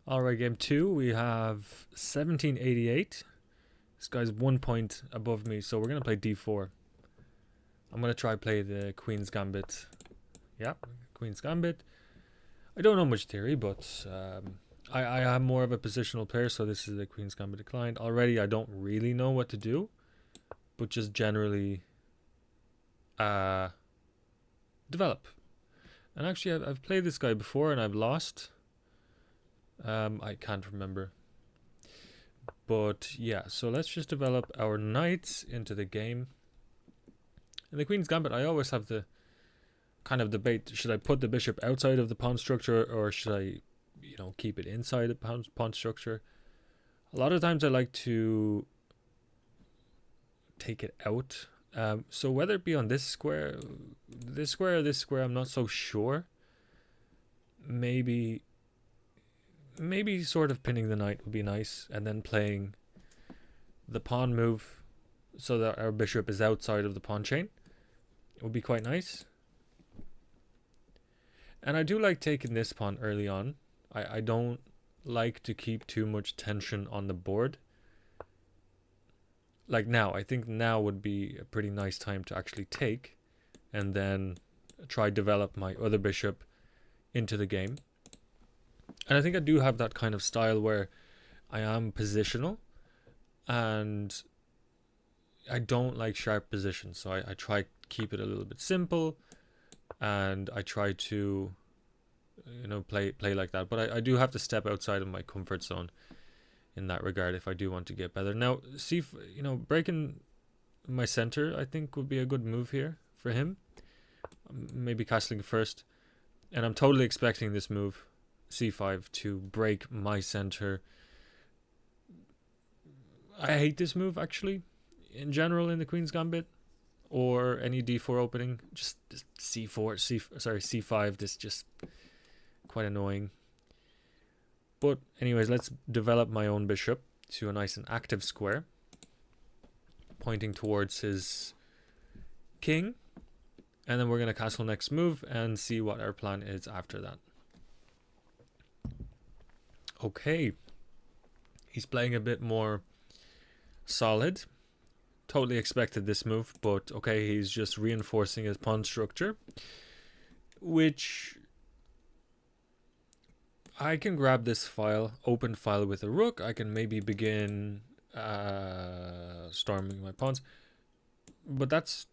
Alright, game 2, we have 1788. This guy's 1 point above me, so we're going to play d4. I'm going to try play the Queen's Gambit. Yep, Queen's Gambit. I don't know much theory, but I am more of a positional player, so this is the Queen's Gambit Declined. Already, I don't really know what to do, but just generally develop. And actually, I've played this guy before and I've lost. I can't remember. But yeah, so let's just develop our knights into the game. In the Queen's Gambit, I always have the kind of debate, should I put the bishop outside of the pawn structure or should I, keep it inside the pawn structure? A lot of times I like to take it out. So whether it be on this square, or this square, I'm not so sure. Maybe sort of pinning the knight would be nice, and then playing the pawn move so that our bishop is outside of the pawn chain. It would be quite nice. And I do like taking this pawn early on. I don't like to keep too much tension on the board. Like now, I think now would be a pretty nice time to actually take and then try develop my other bishop into the game. And I think I do have that kind of style where I am positional and I don't like sharp positions. So I try to keep it a little bit simple and I try to, play like that. But I do have to step outside of my comfort zone in that regard if I do want to get better. Now, breaking my center, I think would be a good move here for him. Maybe castling first. And I'm totally expecting this move, c5, to break my center. I hate this move, actually, in general in the Queen's Gambit or any d4 opening. Just c5, this just quite annoying. But anyways, let's develop my own bishop to a nice and active square, pointing towards his king. And then we're going to castle next move and see what our plan is after that. Okay. He's playing a bit more solid. Totally expected this move, but okay, he's just reinforcing his pawn structure, which I can grab this file, open file with a rook. I can maybe begin storming my pawns, but that's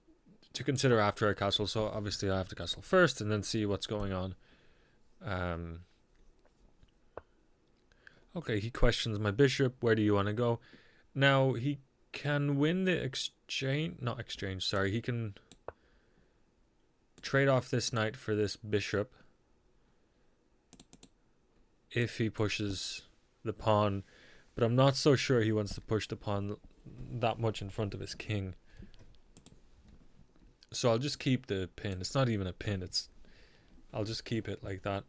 to consider after I castle. So obviously I have to castle first and then see what's going on. Okay, he questions my bishop. Where do you want to go? Now he can win the he can trade off this knight for this bishop if he pushes the pawn, but I'm not so sure he wants to push the pawn that much in front of his king. So I'll just keep the pin. It's not even a pin, I'll just keep it like that.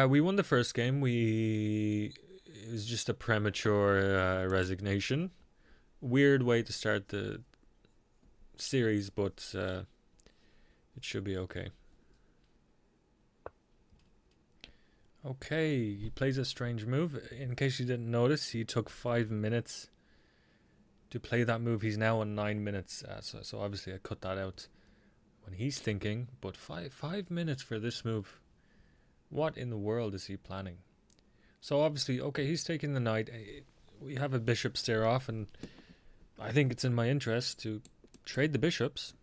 We won the first game. It was just a premature resignation. Weird way to start the series, but it should be okay. Okay, he plays a strange move. In case you didn't notice, he took 5 minutes to play that move. He's now on 9 minutes, so obviously I cut that out when he's thinking. But 5 minutes for this move. What in the world is he planning? So obviously, okay, he's taking the knight. We have a bishop stare off, and I think it's in my interest to trade the bishops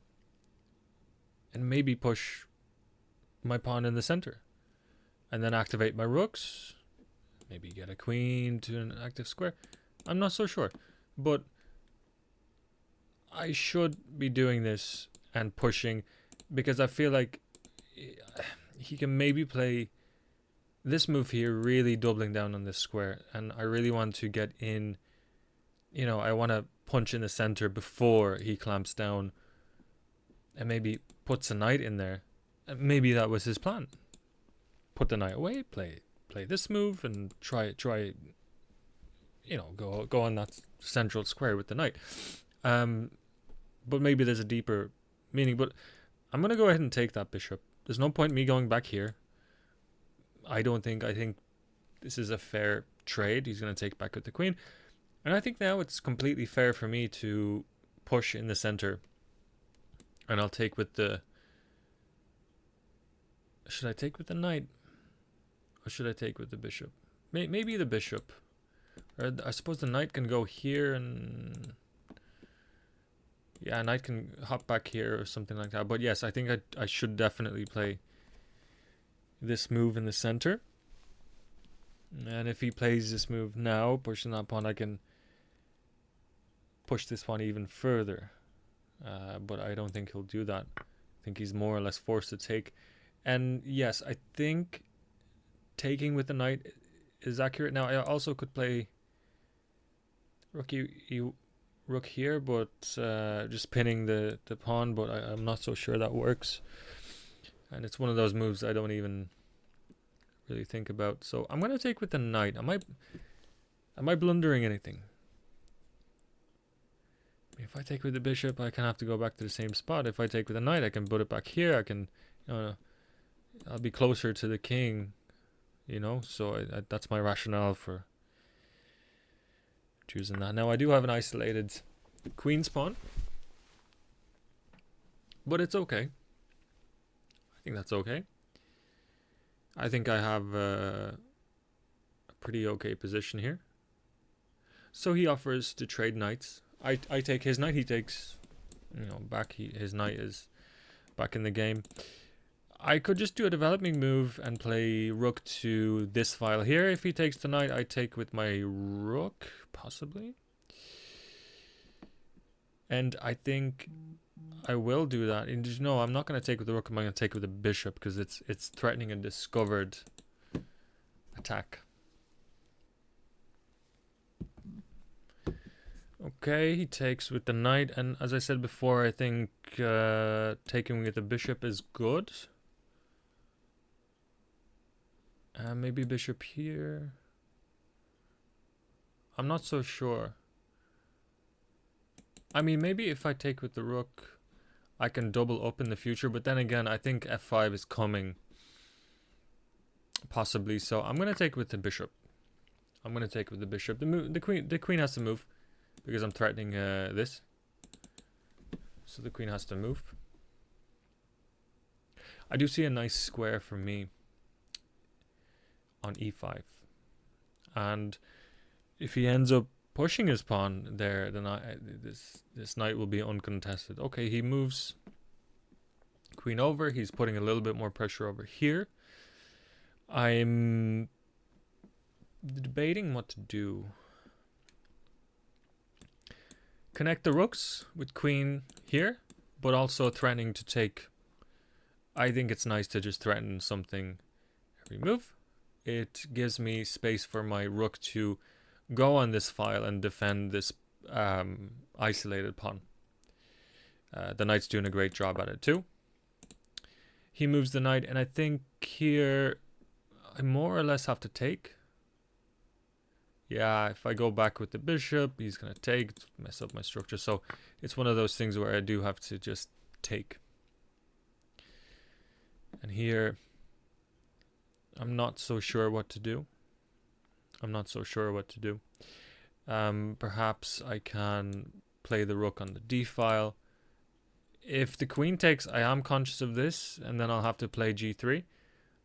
and maybe push my pawn in the center. And then activate my rooks. Maybe get a queen to an active square. I'm not so sure. But I should be doing this and pushing, because I feel like he can maybe play this move here, really doubling down on this square. And I really want to get in, I want to punch in the center before he clamps down and maybe puts a knight in there. And maybe that was his plan. Put the knight away, play this move, and try go on that central square with the knight. But maybe there's a deeper meaning. But I'm gonna go ahead and take that bishop. There's no point me going back here. I think this is a fair trade. He's going to take back with the queen. And I think now it's completely fair for me to push in the center. And I'll take with the... Should I take with the knight? Or should I take with the bishop? Maybe the bishop. Or I suppose the knight can go here and... Yeah, knight can hop back here or something like that. But yes, I think I should definitely play this move in the center. And if he plays this move now, pushing that pawn, I can push this pawn even further. But I don't think he'll do that. I think he's more or less forced to take. And yes, I think taking with the knight is accurate. Now, I also could play rook here, but just pinning the pawn, but I'm not so sure that works. And it's one of those moves I don't even really think about. So I'm going to take with the knight. Am I blundering anything? If I take with the bishop, I kind of have to go back to the same spot. If I take with the knight, I can put it back here. I can, I'll be closer to the king, So that's my rationale for choosing that. Now I do have an isolated queen's pawn, but it's okay. I think that's okay. I think I have a pretty okay position here. So he offers to trade knights. I take his knight. He takes, back. His knight is back in the game. I could just do a developing move and play rook to this file here. If he takes the knight, I take with my rook, possibly. And I think I will do that. And I'm not going to take with the rook. I'm going to take with the bishop because it's threatening a discovered attack. Okay, he takes with the knight. And as I said before, I think taking with the bishop is good. Maybe bishop here. I'm not so sure. I mean, maybe if I take with the rook, I can double up in the future. But then again, I think f5 is coming. Possibly. So I'm going to take with the bishop. The queen has to move because I'm threatening this. So the queen has to move. I do see a nice square for me on e5. And if he ends up pushing his pawn there, then this knight will be uncontested. Okay, he moves queen over. He's putting a little bit more pressure over here. I'm debating what to do. Connect the rooks with queen here, but also threatening to take. I think it's nice to just threaten something every move. It gives me space for my rook to go on this file and defend this isolated pawn. The knight's doing a great job at it too. He moves the knight, and I think here I more or less have to take. Yeah, if I go back with the bishop, he's going to take, mess up my structure. So it's one of those things where I do have to just take. And here, I'm not so sure what to do. Perhaps I can play the rook on the d file. If the queen takes, I am conscious of this, and then I'll have to play g3.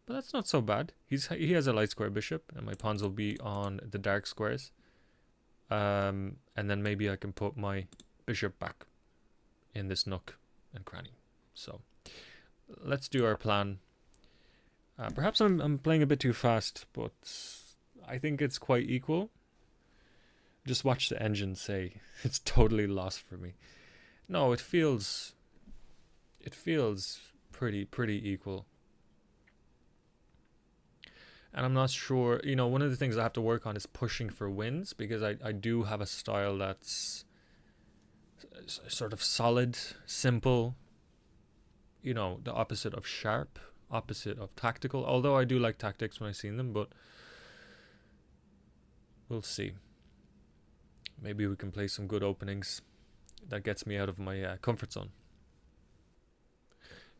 But that's not so bad. He has a light square bishop, and my pawns will be on the dark squares. And then maybe I can put my bishop back in this nook and cranny. So let's do our plan. Perhaps I'm playing a bit too fast, but I think it's quite equal. Just watch the engine say it's totally lost for me. No, it feels pretty equal. And I'm not sure, one of the things I have to work on is pushing for wins, because I do have a style that's sort of solid, simple, the opposite of sharp, opposite of tactical, although I do like tactics when I see them, but we'll see. Maybe we can play some good openings that gets me out of my comfort zone.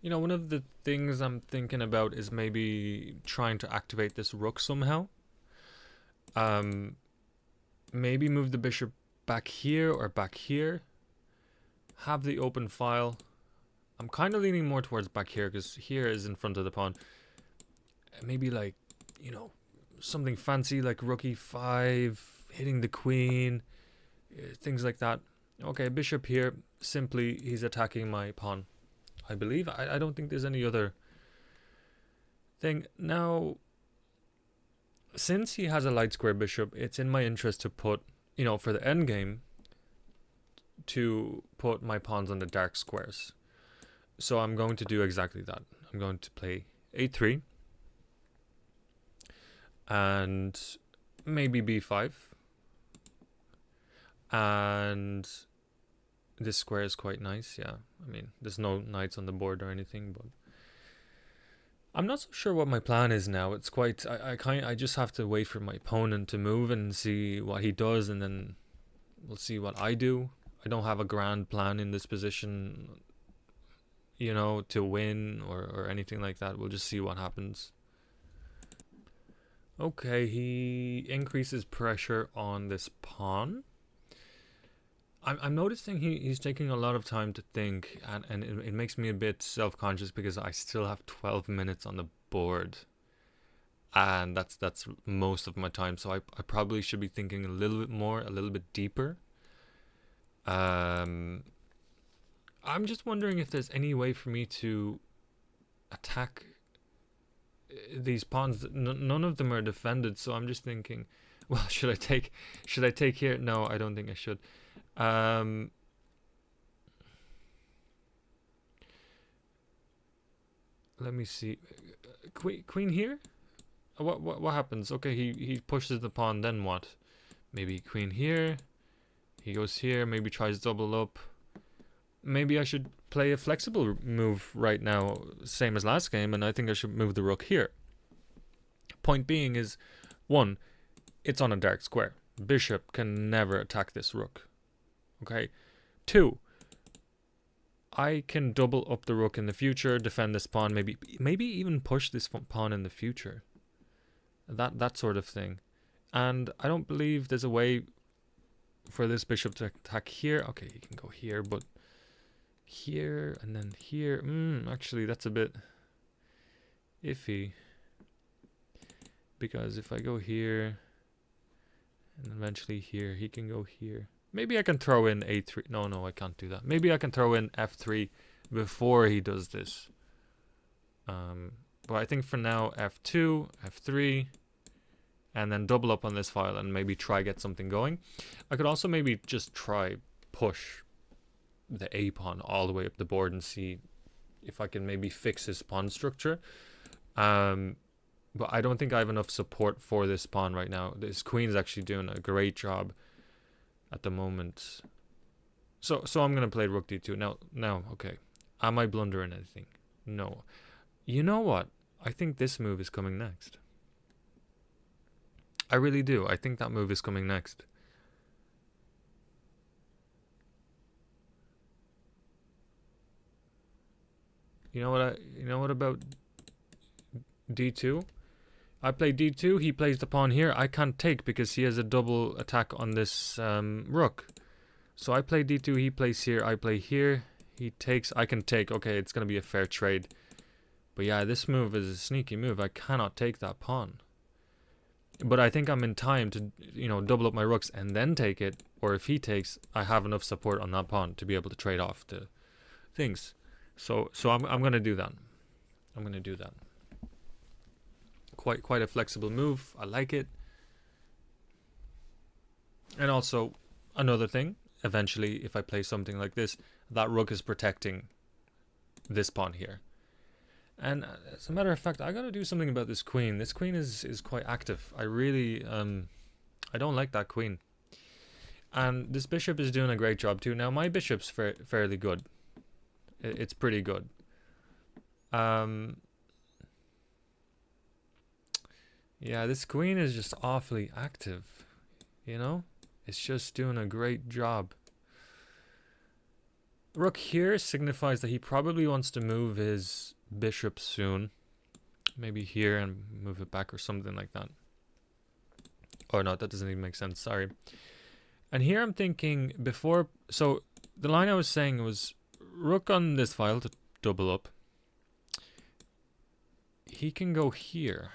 You know, one of the things I'm thinking about is maybe trying to activate this rook somehow. Um, maybe move the bishop back here or back here. Have the open file. I'm kind of leaning more towards back here because here is in front of the pawn. Maybe like, you know, something fancy like rook e5, hitting the queen, things like that. Okay, bishop here. Simply, he's attacking my pawn. I believe. I don't think there's any other thing. Now, since he has a light square bishop, it's in my interest to put, you know, for the endgame, to put my pawns on the dark squares. So I'm going to do exactly that. I'm going to play a3 and maybe b5. And this square is quite nice, yeah. I mean, there's no knights on the board or anything, but I'm not so sure what my plan is now. It's quite I just have to wait for my opponent to move and see what he does, and then we'll see what I do. I don't have a grand plan in this position, you know, to win or anything like that. We'll just see what happens. Okay, he increases pressure on this pawn. I'm noticing he's taking a lot of time to think, and it makes me a bit self-conscious because I still have 12 minutes on the board. And that's most of my time, so I probably should be thinking a little bit more, a little bit deeper. I'm just wondering if there's any way for me to attack these pawns. None of them are defended, so I'm just thinking, well, should I take here? No, I don't think I should. Let me see. Queen here? What happens? Okay, he pushes the pawn, then what? Maybe queen here. He goes here, maybe tries double up. Maybe I should play a flexible move right now, same as last game, and I think I should move the rook here. Point being is, 1, it's on a dark square. Bishop can never attack this rook. Okay. 2, I can double up the rook in the future, defend this pawn, maybe even push this pawn in the future. That sort of thing. And I don't believe there's a way for this bishop to attack here. Okay, he can go here, but here and then here. Actually, that's a bit iffy. Because if I go here and eventually here, he can go here. Maybe I can throw in a3. No, I can't do that. Maybe I can throw in f3 before he does this. But I think for now, f2, f3, and then double up on this file and maybe try get something going. I could also maybe just try push the a pawn all the way up the board and see if I can maybe fix his pawn structure. But I don't think I have enough support for this pawn right now. This queen is actually doing a great job at the moment. So I'm going to play rook d2. Now, okay. Am I blundering anything? No. You know what? I think this move is coming next. I really do. I think that move is coming next. You know what about d2? I play d2, he plays the pawn here. I can't take because he has a double attack on this rook. So I play d2, he plays here, I play here. He takes, I can take. Okay, it's going to be a fair trade. But yeah, this move is a sneaky move. I cannot take that pawn. But I think I'm in time to, you know, double up my rooks and then take it. Or if he takes, I have enough support on that pawn to be able to trade off the things. So I'm going to do that. I'm going to do that. Quite a flexible move. I like it. And also, another thing, eventually, if I play something like this, that rook is protecting this pawn here. And as a matter of fact, I gotta do something about this queen. This queen is quite active. I really, I don't like that queen. And this bishop is doing a great job too. Now, my bishop's fairly good. It's pretty good. Yeah, this queen is just awfully active, you know? It's just doing a great job. rook here signifies that he probably wants to move his bishop soon. Maybe here and move it back or something like that. Oh no, that doesn't even make sense, sorry. And here I'm thinking before, so the line I was saying was rook on this file to double up. He can go here.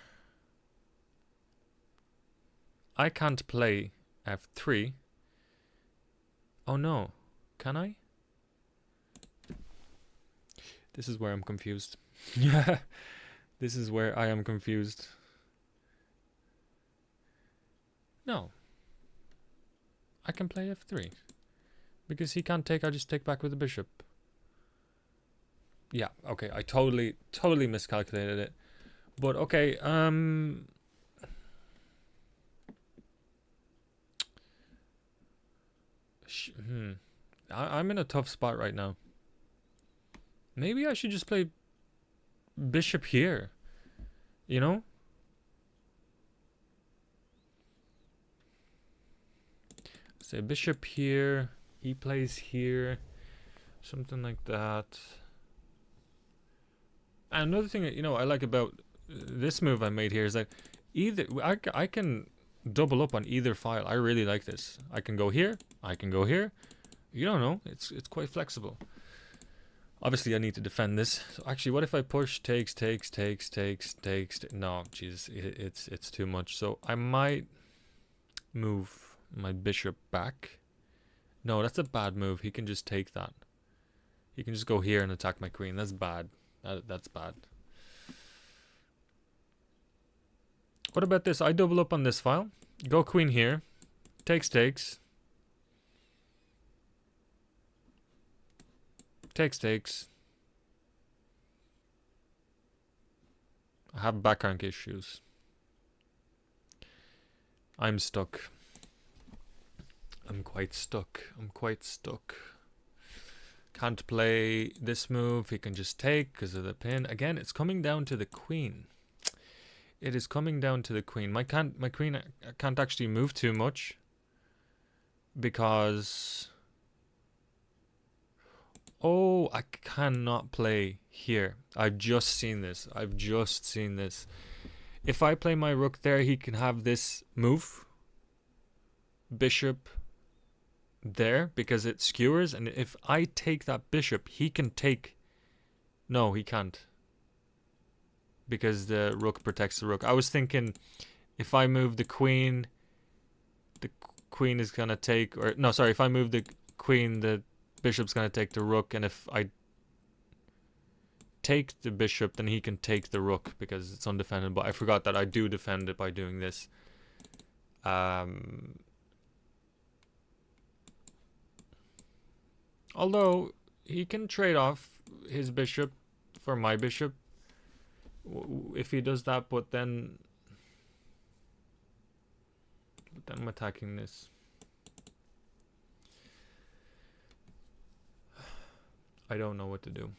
I can't play f3. Oh no, can I? This is where I'm confused. Yeah, this is where I am confused. No. I can play f3. Because he can't take, I just take back with the bishop. Yeah, okay, I totally miscalculated it. But okay, I'm in a tough spot right now. Maybe I should just play bishop here. You know? Say bishop here, he plays here, something like that. And another thing that, you know, I like about this move I made here is that either I can double up on either file. I really like this. I can go here, I can go here. You don't know, it's quite flexible. Obviously I need to defend this. So actually, what if I push takes? No, Jesus, it's too much. So I might move my bishop back. No, that's a bad move. He can just take that. He can just go here and attack my queen. That's bad. That's bad. What about this? I double up on this file. Go queen here. Takes. Takes. I have back rank issues. I'm stuck. I'm quite stuck. Can't play this move. He can just take because of the pin. Again, it's coming down to the queen. It is coming down to the queen. My queen can't actually move too much because... Oh, I cannot play here. I've just seen this. If I play my rook there, he can have this move. Bishop there because it skewers, and if I take that bishop, he can take... No, he can't. Because the rook protects the rook. I was thinking if I move the queen is gonna take... Or no, sorry, if I move the queen, the bishop's gonna take the rook, and if I take the bishop, then he can take the rook because it's undefended. But I forgot that I do defend it by doing this. Although he can trade off his bishop for my bishop if he does that, but then I'm attacking this. I don't know what to do.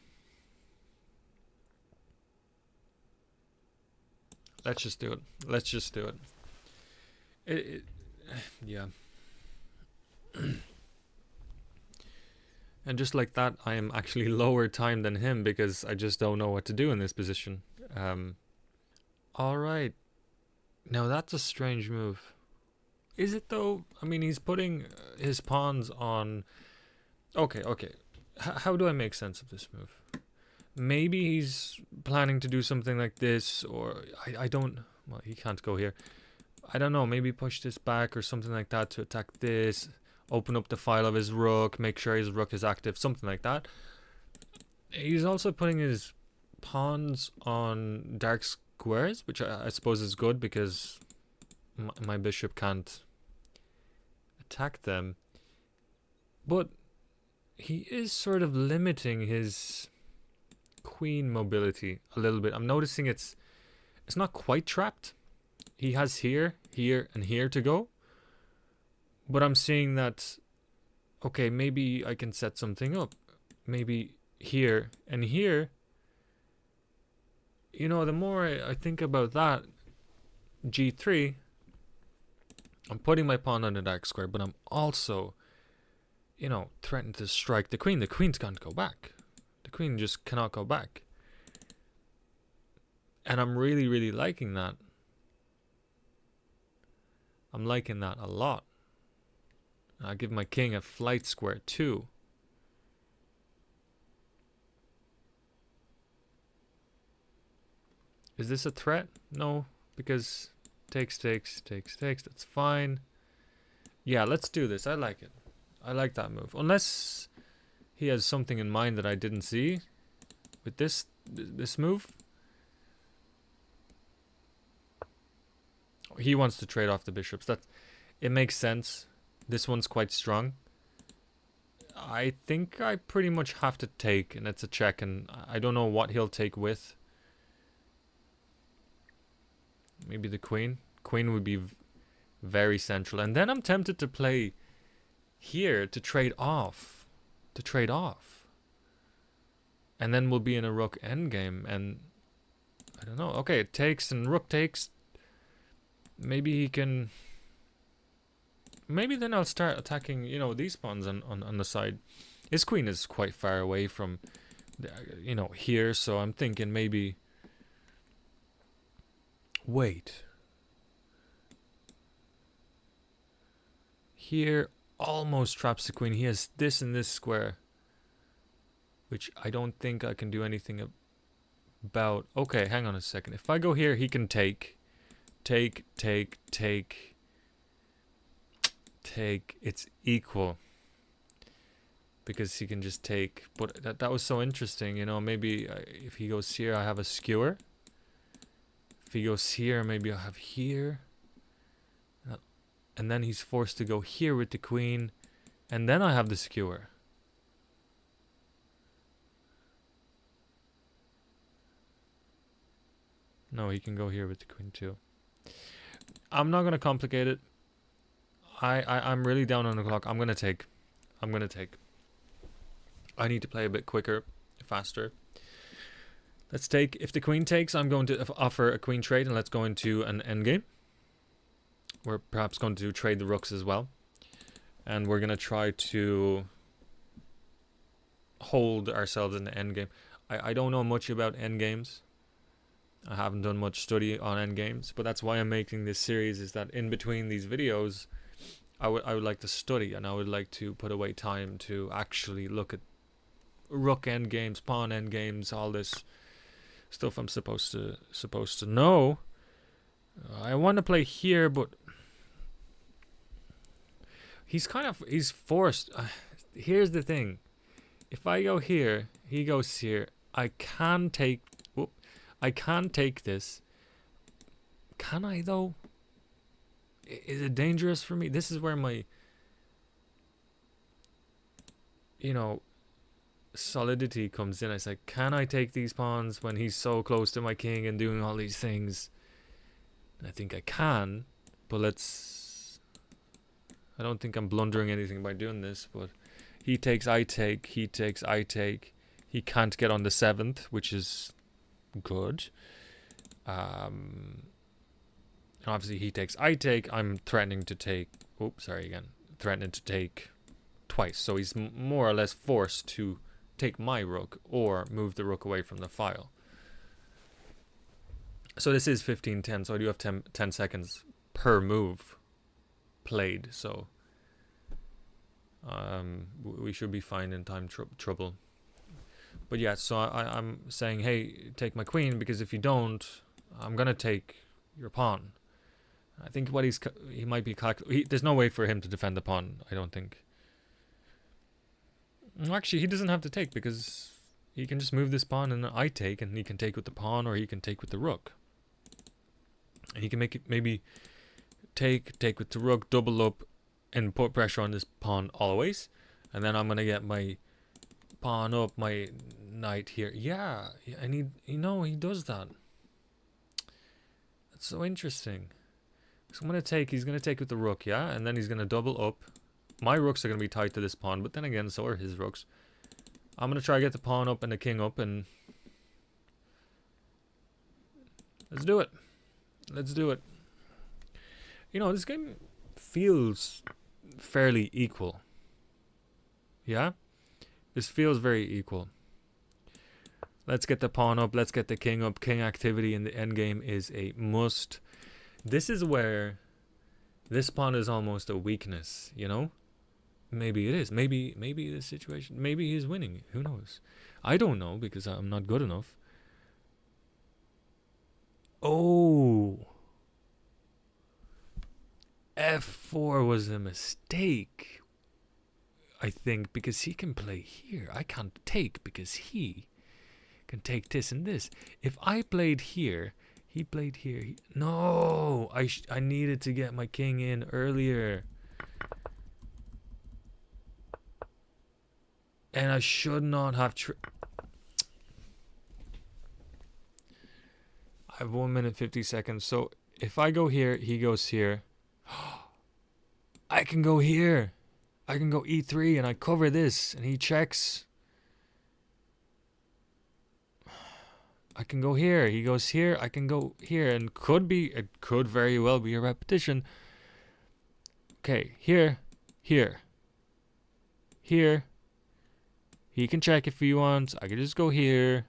Let's just do it. Yeah. And just like that, I am actually lower time than him because I just don't know what to do in this position. Alright. Now that's a strange move. Is it though? I mean, he's putting his pawns on... Okay. How do I make sense of this move? Maybe he's planning to do something like this, or I don't... Well, he can't go here. I don't know, maybe push this back or something like that to attack this. Open up the file of his rook, make sure his rook is active, something like that. He's also putting his pawns on dark squares, which I suppose is good because my bishop can't attack them. But he is sort of limiting his queen mobility a little bit. I'm noticing it's not quite trapped. He has here, here, and here to go. But I'm seeing that, okay, maybe I can set something up. Maybe here and here. You know, the more I think about that, g3, I'm putting my pawn on the dark square, but I'm also you know, threaten to strike the queen. The queen's can't go back. The queen just cannot go back. And I'm really, really liking that. I'm liking that a lot. I give my king a flight square too. Is this a threat? No, because takes. That's fine. Yeah, let's do this. I like it. I like that move. Unless he has something in mind that I didn't see with this move. He wants to trade off the bishops. It makes sense. This one's quite strong. I think I pretty much have to take, and it's a check, and I don't know what he'll take with. Maybe the queen. Queen would be very central. And then I'm tempted to play here to trade off. And then we'll be in a rook endgame, and I don't know. Okay, it takes and rook takes. Maybe he can... Maybe then I'll start attacking, you know, these pawns on the side. His queen is quite far away from, you know, here, so I'm thinking maybe... Wait. Here almost traps the queen. He has this and this square, which I don't think I can do anything about. Okay, hang on a second. If I go here, he can take. It's equal. Because he can just take. But that was so interesting, you know. Maybe if he goes here, I have a skewer. If he goes here, maybe I have here. And then he's forced to go here with the queen. And then I have the skewer. No, he can go here with the queen too. I'm not going to complicate it. I'm really down on the clock. I'm going to take. I need to play a bit quicker, faster. Let's take. If the queen takes, I'm going to offer a queen trade, and let's go into an endgame. We're perhaps going to trade the rooks as well. And we're going to try to hold ourselves in the endgame. I don't know much about endgames. I haven't done much study on endgames, but that's why I'm making this series, is that in between these videos, I would like to study, and I would like to put away time to actually look at rook endgames, pawn endgames, all this stuff I'm supposed to know. I want to play here, but he's forced. Here's the thing: if I go here, he goes here. I can take. I can take this. Can I though? Is it dangerous for me? This is where my, you know, solidity comes in. I say, can I take these pawns when he's so close to my king and doing all these things? I think I can, but I don't think I'm blundering anything by doing this, but he takes, I take, he takes, I take. He can't get on the 7th, which is good. Obviously he takes, I take. I'm threatening to take. Oops, sorry again. Threatening to take twice. So he's more or less forced to take my rook or move the rook away from the file. So this is 15-10. So I do have 10 seconds per move played. So we should be fine in time trouble. But yeah, so I'm saying, hey, take my queen, because if you don't, I'm gonna take your pawn. I think what he might be there's no way for him to defend the pawn, I don't think. Actually, he doesn't have to take, because he can just move this pawn and I take, and he can take with the pawn, or he can take with the rook. And he can make it maybe take with the rook, double up, and put pressure on this pawn always. And then I'm gonna get my pawn up, my knight here. Yeah, and he does that. That's so interesting. So I'm gonna take. He's gonna take with the rook, yeah, and then he's gonna double up. My rooks are gonna be tied to this pawn, but then again, so are his rooks. I'm gonna try to get the pawn up and the king up, and let's do it. Let's do it. You know, this game feels fairly equal. Yeah? This feels very equal. Let's get the pawn up. Let's get the king up. King activity in the endgame is a must. This is where this pawn is almost a weakness, you know? Maybe it is. Maybe the situation. Maybe he's winning. Who knows? I don't know because I'm not good enough. Oh. F4 was a mistake. I think because he can play here. I can't take because he can take this and this. If I played here, he played here. No, I needed to get my king in earlier. And I should not have... I have 1 minute 50 seconds. So if I go here, he goes here. I can go here. I can go e3 and I cover this and he checks. I can go here. He goes here. I can go here. And it could very well be a repetition. Okay, here, here, here. He can check if he wants. I can just go here.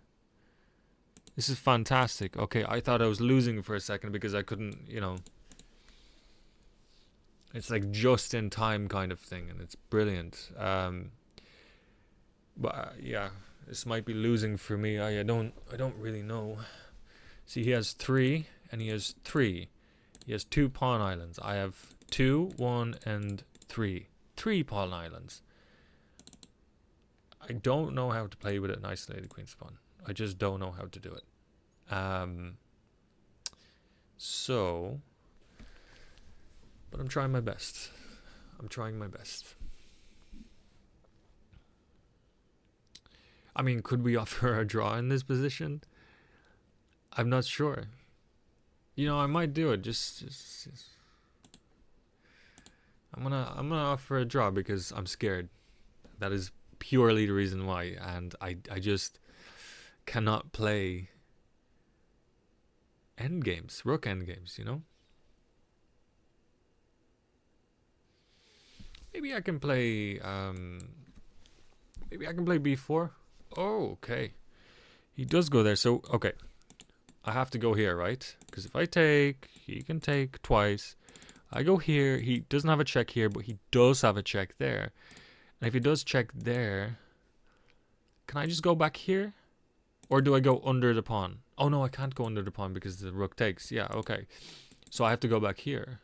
This is fantastic. Okay, I thought I was losing for a second because I couldn't, you know. It's like just in time kind of thing, and it's brilliant. But yeah, this might be losing for me. I don't really know. See, he has 3 and he has 3. He has 2 pawn islands. I have 2, 1, and 3. 3 pawn islands. I don't know how to play with an isolated queen's pawn. I just don't know how to do it. So, but I'm trying my best. I'm trying my best. I mean, could we offer a draw in this position? I'm not sure. You know, I might do it. Just. I'm gonna offer a draw because I'm scared. That is purely the reason why, and I just cannot play endgames, rook endgames, you know? Maybe I can play b4. Oh, okay. He does go there, so okay. I have to go here, right? Because if I take, he can take twice. I go here, he doesn't have a check here, but he does have a check there. And if he does check there, can I just go back here? Or do I go under the pawn? Oh no, I can't go under the pawn because the rook takes. Yeah, okay. So I have to go back here.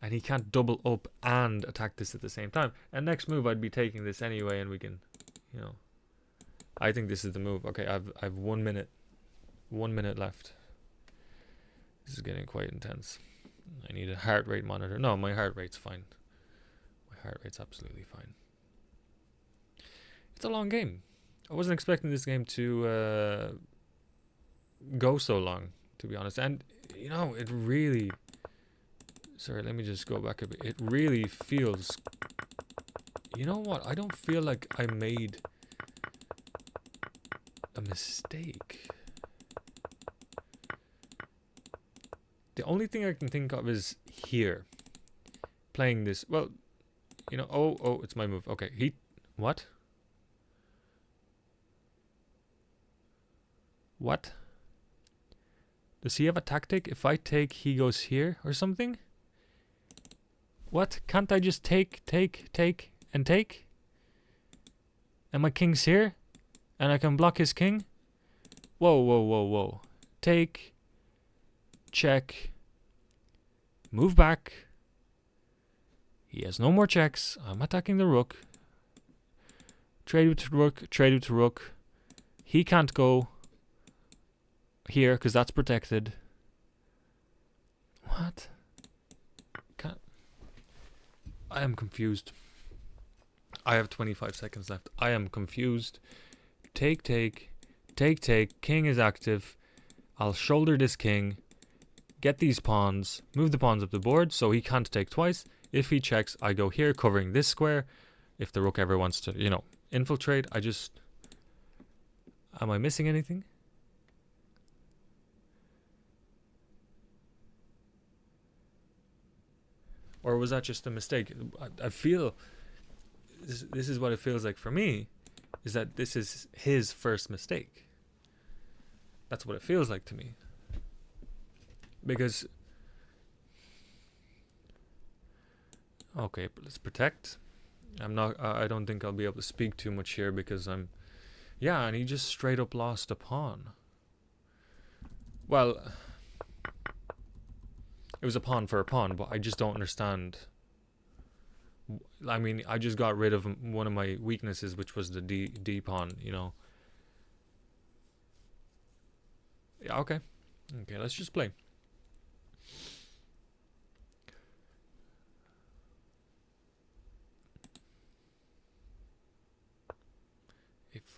And he can't double up and attack this at the same time. And next move, I'd be taking this anyway, and we can, you know. I think this is the move. Okay, I've 1 minute. 1 minute left. This is getting quite intense. I need a heart rate monitor. No, my heart rate's fine. My heart rate's absolutely fine. It's a long game. I wasn't expecting this game to go so long, to be honest. And, you know, it really... Sorry, let me just go back a bit. It really feels... You know what? I don't feel like I made a mistake. The only thing I can think of is here. Playing this. Well, you know... Oh, it's my move. Okay, he... What? What? Does he have a tactic? If I take, he goes here or something? What? Can't I just take, and take? And my king's here? And I can block his king? Whoa. Take. Check. Move back. He has no more checks. I'm attacking the rook. Trade with rook. He can't go here because that's protected. What? Can't. I am confused. I have 25 seconds left. I am confused. Take. King is active. I'll shoulder this king. Get these pawns. Move the pawns up the board so he can't take twice. If he checks, I go here covering this square. If the rook ever wants to, you know, infiltrate, I just... Am I missing anything? Or was that just a mistake? I feel this is what it feels like for me, is that this is his first mistake. That's what it feels like to me. Because okay, let's protect. I don't think I'll be able to speak too much here because yeah, and he just straight up lost a pawn. Well, it was a pawn for a pawn, but I just don't understand. I mean, I just got rid of one of my weaknesses, which was the D pawn, you know. Yeah, okay. Okay, let's just play.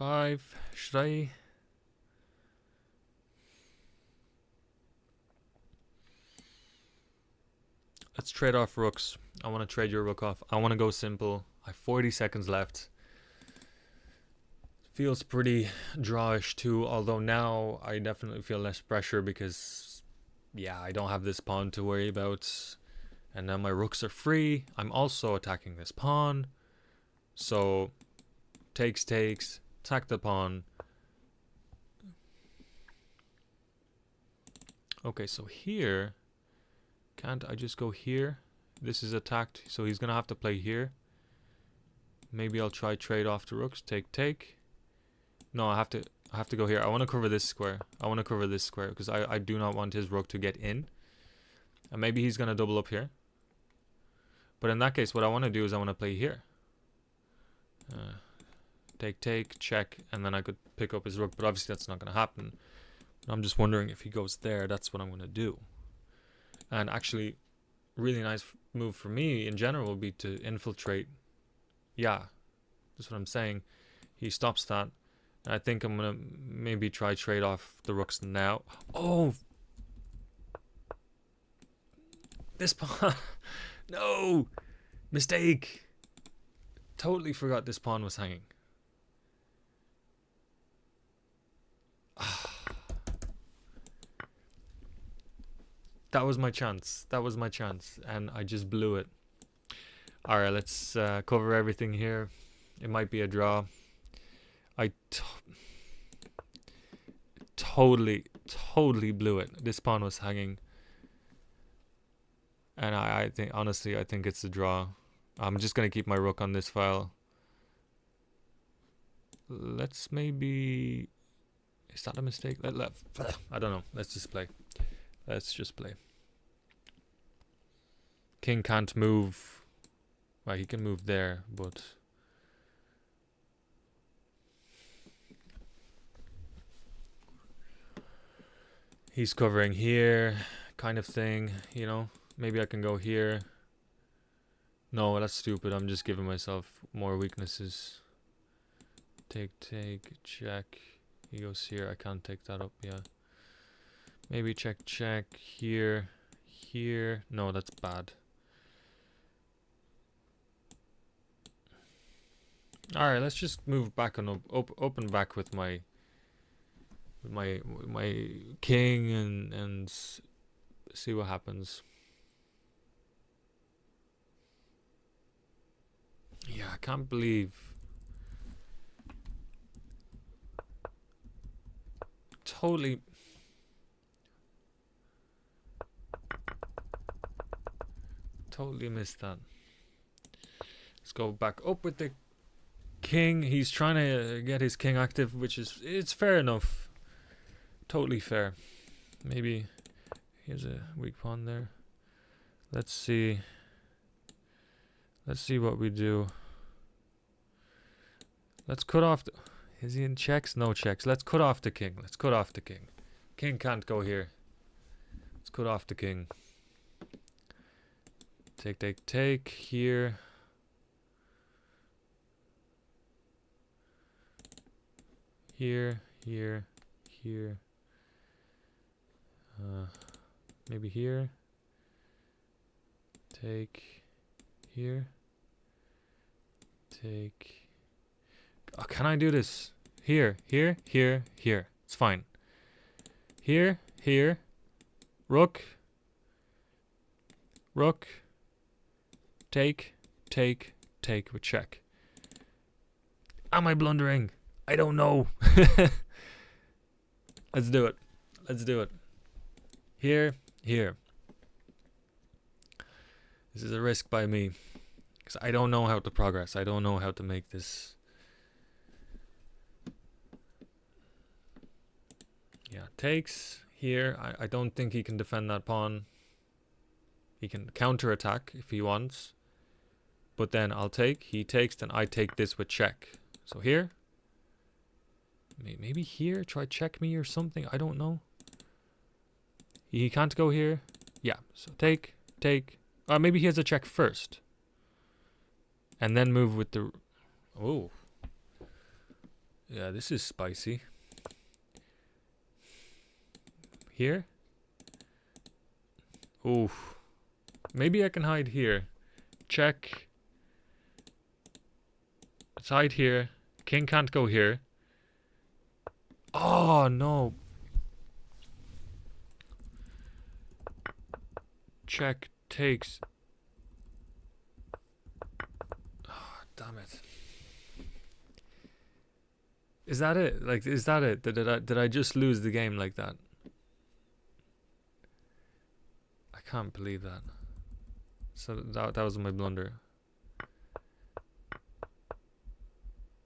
A5. Should I? Let's trade off rooks. I want to trade your rook off. I want to go simple. I have 40 seconds left. Feels pretty drawish too, although now I definitely feel less pressure because, yeah, I don't have this pawn to worry about. And now my rooks are free. I'm also attacking this pawn. So, takes, attack the pawn. Okay, so here, can't I just go here? This is attacked, so he's gonna have to play here. Maybe I'll try trade off the rooks. Take. No, I have to go here. I want to cover this square. Because I do not want his rook to get in. And maybe he's gonna double up here. But in that case, what I want to do is I want to play here. Take, check, and then I could pick up his rook. But obviously that's not gonna happen. I'm just wondering if he goes there. That's what I'm gonna do. And actually, really nice move for me in general would be to infiltrate. Yeah, that's what I'm saying. He stops that. I think I'm gonna maybe try trade off the rooks now. Oh, this pawn. No, mistake. Totally forgot this pawn was hanging. That was my chance. And I just blew it. All right, let's cover everything here. It might be a draw. I totally blew it. This pawn was hanging. And I think, honestly, I think it's a draw. I'm just going to keep my rook on this file. Let's maybe... Is that a mistake? I don't know. Let's just play. King can't move. Well, he can move there, but... He's covering here, kind of thing, you know. Maybe I can go here. No, that's stupid. I'm just giving myself more weaknesses. Take, check. He goes here. I can't take that up, yeah. Maybe check, here. No, that's bad. Alright, let's just move back and open back with my king and see what happens. Yeah, I can't believe totally missed that. Let's go back up with the king. He's trying to get his king active, which is, it's fair enough. Totally fair. Maybe here's a weak pawn there. Let's see what we do. Let's cut off the, is he in checks? No checks. Let's cut off the king. King can't go here. Let's cut off the king. Take here. Here. Maybe here. Take here. Take. Oh, can I do this? Here. It's fine. Here. Rook. Take with check. Am I blundering? I don't know. Let's do it. Let's do it. Here, here. This is a risk by me. Because I don't know how to progress. I don't know how to make this. Yeah, takes here. I don't think he can defend that pawn. He can counterattack if he wants. But then I'll take. He takes, then I take this with check. So here. Maybe here. Try check me or something. I don't know. He can't go here. Yeah, so take, take. Maybe he has a check first. And then move with the... Oh. Yeah, this is spicy. Here. Oof. Maybe I can hide here. Check. Let's hide here. King can't go here. Oh, no. Check takes. Oh, damn it. Is that it? Like, is that it? Did I just lose the game like that? I can't believe that. So that was my blunder.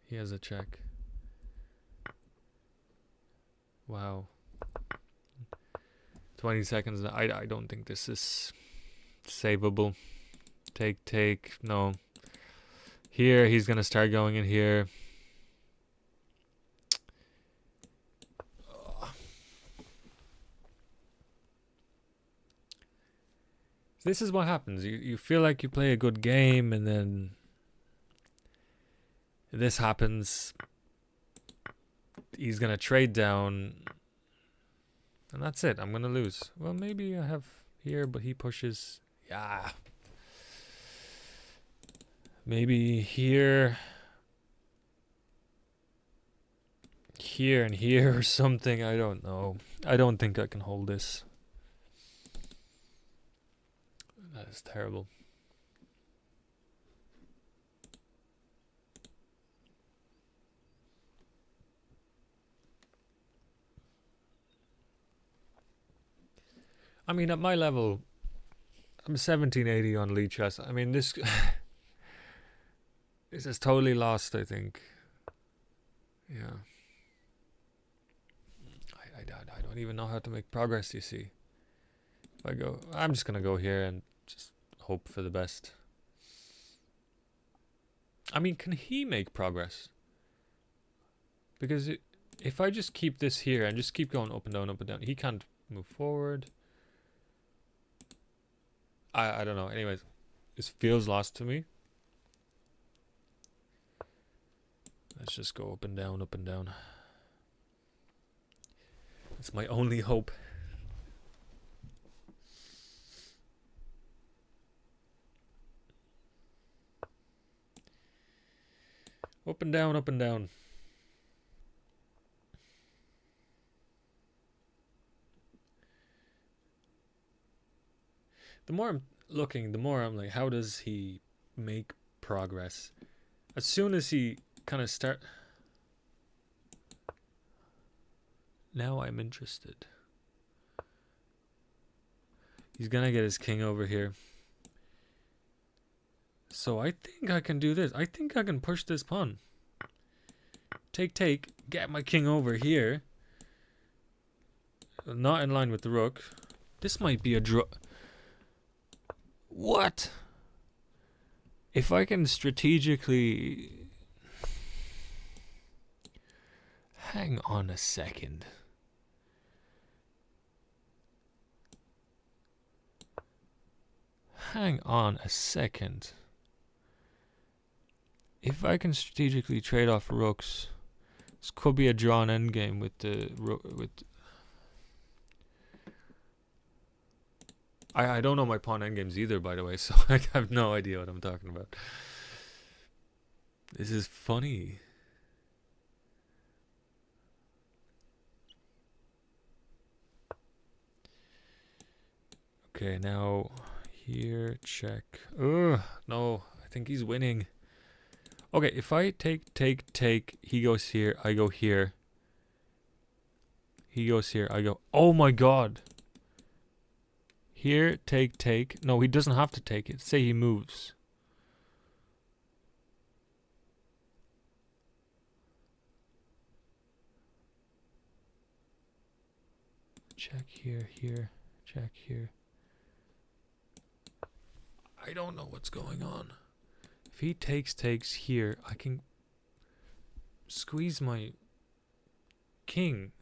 He has a check. Wow. 20 seconds. I don't think this is savable. Take, take. No. Here, he's going to start going in here. This is what happens. You feel like you play a good game, and then this happens. He's going to trade down. And that's it. I'm going to lose. Well, maybe I have here, but he pushes. Yeah. Maybe here. Here and here or something. I don't know. I don't think I can hold this. That is terrible. I mean, at my level, I'm 1780 on lead chess. I mean, this this is totally lost, I think. Yeah. I don't even know how to make progress, you see. If I'm just going to go here and just hope for the best. I mean, can he make progress? Because if I just keep this here and just keep going up and down, he can't move forward. I don't know. Anyways, this feels lost to me. Let's just go up and down, up and down. It's my only hope. Up and down, up and down. The more I'm looking, the more I'm like, how does he make progress? As soon as he kind of start... Now I'm interested. He's gonna get his king over here. So I think I can do this. I think I can push this pawn. Take, take. Get my king over here. Not in line with the rook. This might be a draw. What? If I can strategically... Hang on a second. Hang on a second. If I can strategically trade off rooks, this could be a drawn endgame with the with. I don't know my pawn endgames either, by the way, so I have no idea what I'm talking about. This is funny. Okay, now here, check. Ugh, no, I think he's winning. Okay, if I take, he goes here, I go here. He goes here, I go. Oh my god. Here, take. No, he doesn't have to take it. Say he moves. Check here, check here. I don't know what's going on. If he takes here, I can squeeze my king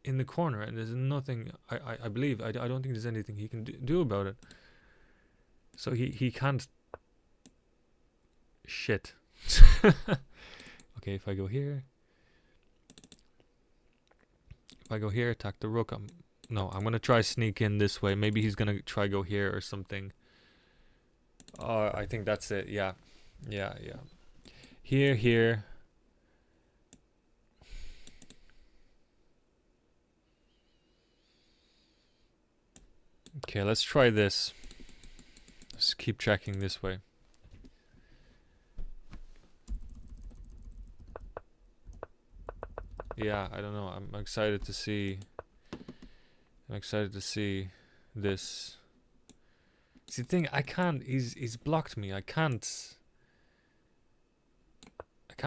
in the corner, and there's nothing. I believe. I don't think there's anything he can do about it. So he can't. Shit. Okay, if I go here. If I go here, attack the rook. No, I'm gonna try sneak in this way. Maybe he's gonna try go here or something. I think that's it. Yeah. Here. Okay, let's try this. Let's keep checking this way. Yeah, I don't know. I'm excited to see. This. See, the thing, I can't. He's blocked me. I can't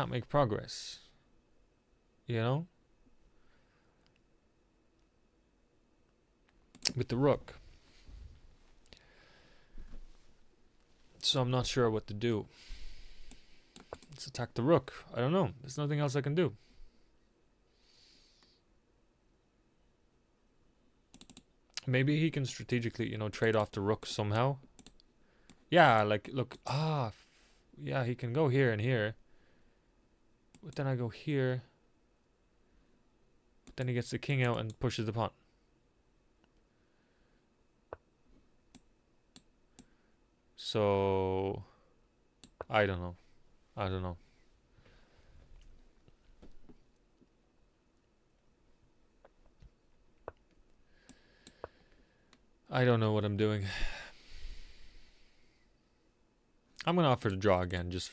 make progress. You know? With the rook. So I'm not sure what to do. Let's attack the rook. I don't know. There's nothing else I can do. Maybe he can strategically, trade off the rook somehow. Yeah, like, look. Yeah, he can go here and here. But then I go here. But then he gets the king out and pushes the pawn. So, I don't know. I don't know what I'm doing. I'm gonna offer to draw again, just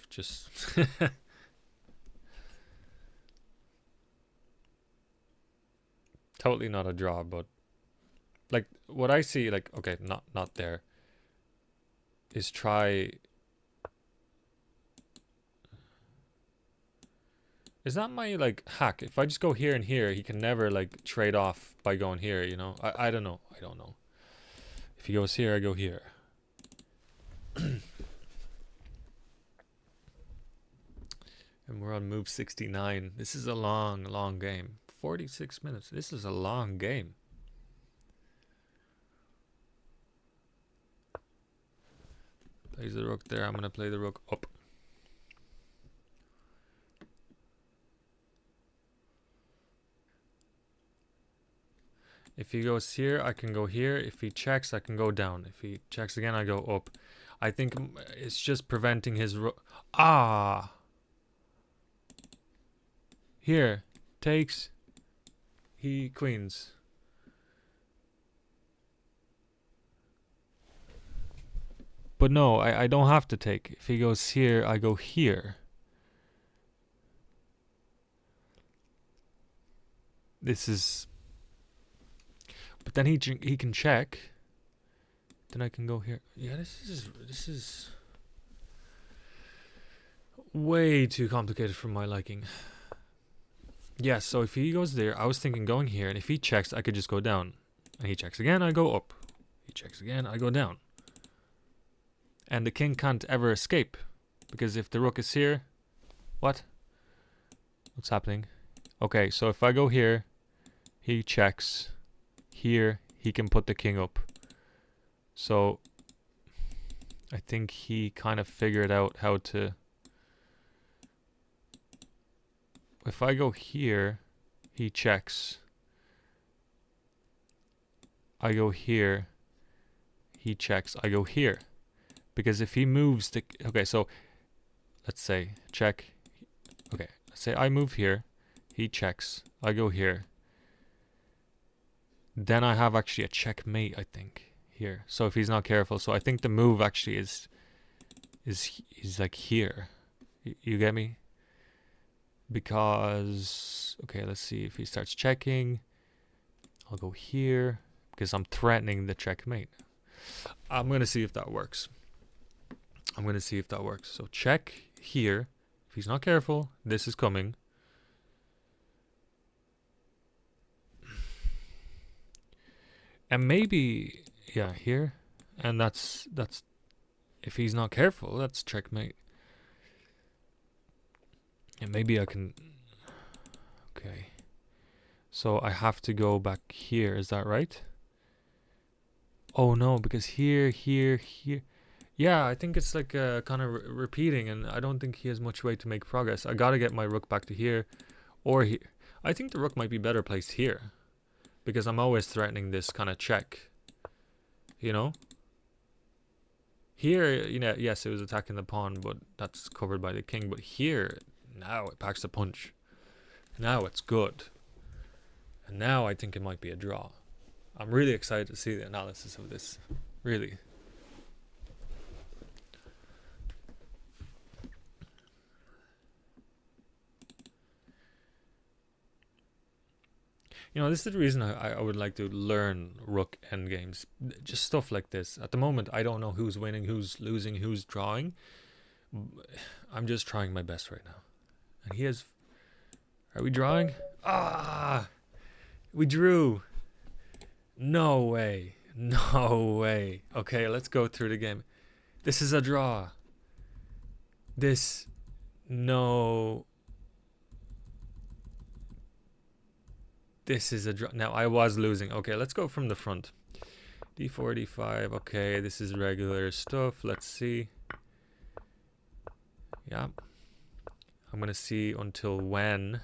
totally not a draw, but like what I see, like, okay, not there, is try. Is that my like hack? If I just go here and here, he can never like trade off by going here, I don't know. If he goes here, I go here. And we're on move 69. This is a long game. 46 minutes. This is a long game. Plays the rook there. I'm going to play the rook up. If he goes here, I can go here. If he checks, I can go down. If he checks again, I go up. I think it's just preventing his rook. Here. Takes. He queens. But no, I don't have to take. If he goes here, I go here. This is... But then he can check. Then I can go here. Yeah, this is way too complicated for my liking. Yeah, so if he goes there, I was thinking going here, and if he checks, I could just go down. And he checks again, I go up. He checks again, I go down. And the king can't ever escape, because if the rook is here, what? What's happening? Okay, so if I go here, he checks. Here, he can put the king up. So, I think he kind of figured out how to... If I go here, he checks. I go here, he checks. I go here. Because if he moves the... Okay, so let's say check. Okay, let's say I move here, he checks. I go here. Then I have actually a checkmate, I think, here. So if he's not careful, so I think the move actually is like here. You get me? Because, okay, let's see if he starts checking. I'll go here because I'm threatening the checkmate. I'm going to see if that works. So check here. If he's not careful, this is coming. And maybe, yeah, here. And that's if he's not careful, that's checkmate. And maybe I can, okay. So I have to go back here, is that right? Oh no, because here. Yeah, I think it's like kind of repeating, and I don't think he has much way to make progress. I gotta get my rook back to here, or here. I think the rook might be better placed here, because I'm always threatening this kind of check. You know? Here, you know, yes, it was attacking the pawn, but that's covered by the king. But here, now it packs a punch. Now it's good. And now I think it might be a draw. I'm really excited to see the analysis of this. Really. You know, this is the reason I would like to learn rook endgames. Just stuff like this. At the moment, I don't know who's winning, who's losing, who's drawing. I'm just trying my best right now. And he has... Are we drawing? Ah! We drew! No way. No way. Okay, let's go through the game. This is a draw. This... No... This is a draw. Now, I was losing. Okay, let's go from the front. D4, D5. Okay, this is regular stuff. Let's see. Yeah. I'm going to see until when.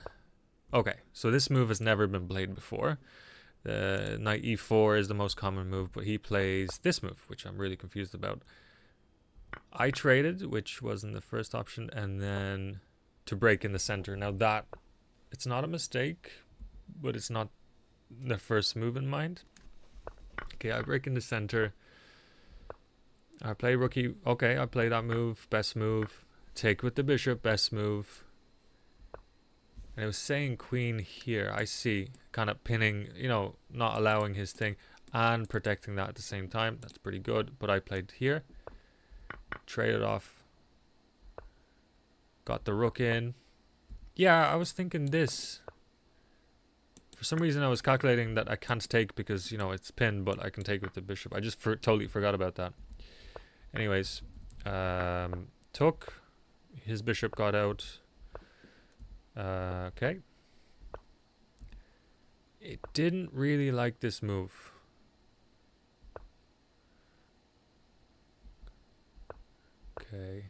Okay, so this move has never been played before. Knight E4 is the most common move, but he plays this move, which I'm really confused about. I traded, which wasn't the first option, and then to break in the center. Now that, it's not a mistake, but it's not the first move in mind. Okay, I break in the center. I play rookie. Okay, I play that move. Best move. Take with the bishop. Best move. And it was saying queen here. I see. Kind of pinning, you know, not allowing his thing and protecting that at the same time. That's pretty good. But I played here. Traded off. Got the rook in. Yeah, I was thinking this. For some reason, I was calculating that I can't take because, you know, it's pinned, but I can take with the bishop. I just totally forgot about that. Anyways, took. His bishop got out. Okay. It didn't really like this move. Okay.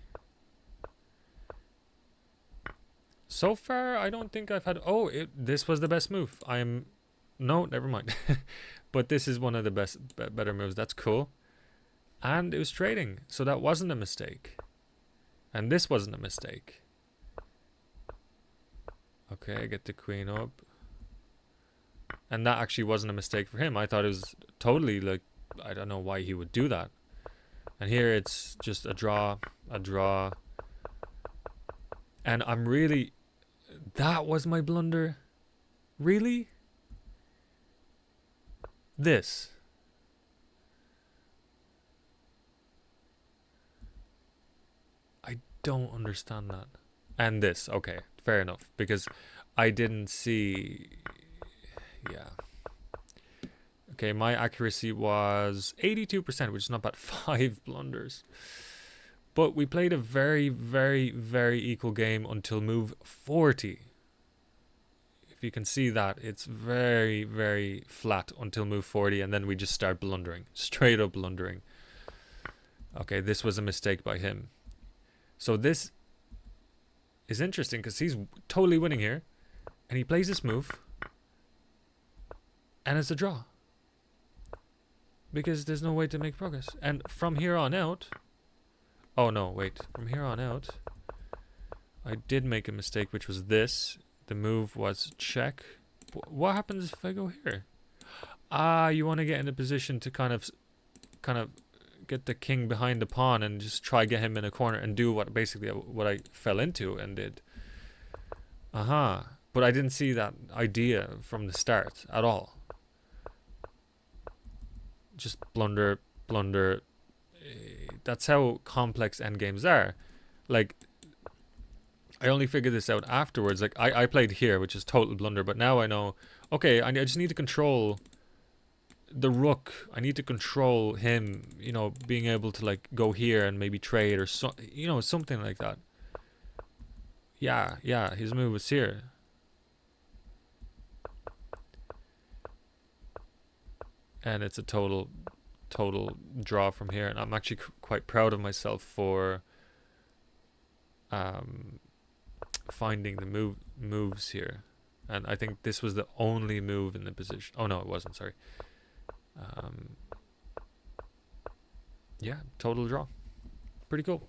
So far, I don't think I've had... Oh, this was the best move. No, never mind. But this is one of the better moves. That's cool. And it was trading. So that wasn't a mistake. And this wasn't a mistake. Okay, I get the queen up. And that actually wasn't a mistake for him. I thought it was totally like... I don't know why he would do that. And here it's just a draw. A draw. And I'm really... That was my blunder? Really? This. I don't understand that. And this. Okay, fair enough. Because I didn't see... Yeah. Okay, my accuracy was 82%, which is not bad. 5 blunders. But we played a very, very, very equal game until move 40. If you can see that, it's very, very flat until move 40, and then we just start blundering. Straight up blundering. Okay, this was a mistake by him. So this is interesting because he's totally winning here. And he plays this move. And it's a draw. Because there's no way to make progress. And from here on out... Oh no, wait. From here on out, I did make a mistake, which was this. The move was check. What happens if I go here? Ah, you want to get in a position to kind of get the king behind the pawn and just try get him in a corner and do what basically what I fell into and did. But I didn't see that idea from the start at all. Just blunder, blunder. That's how complex endgames are. Like, I only figured this out afterwards. Like, I played here, which is total blunder, but now I know, okay, I just need to control the rook. I need to control him, you know, being able to, like, go here and maybe trade or, so, you know, something like that. Yeah, his move was here. And it's a total draw from here. And I'm actually quite proud of myself for finding the moves here. And I think this was the only move in the position. Oh no, it wasn't, sorry. Yeah, total draw. Pretty cool.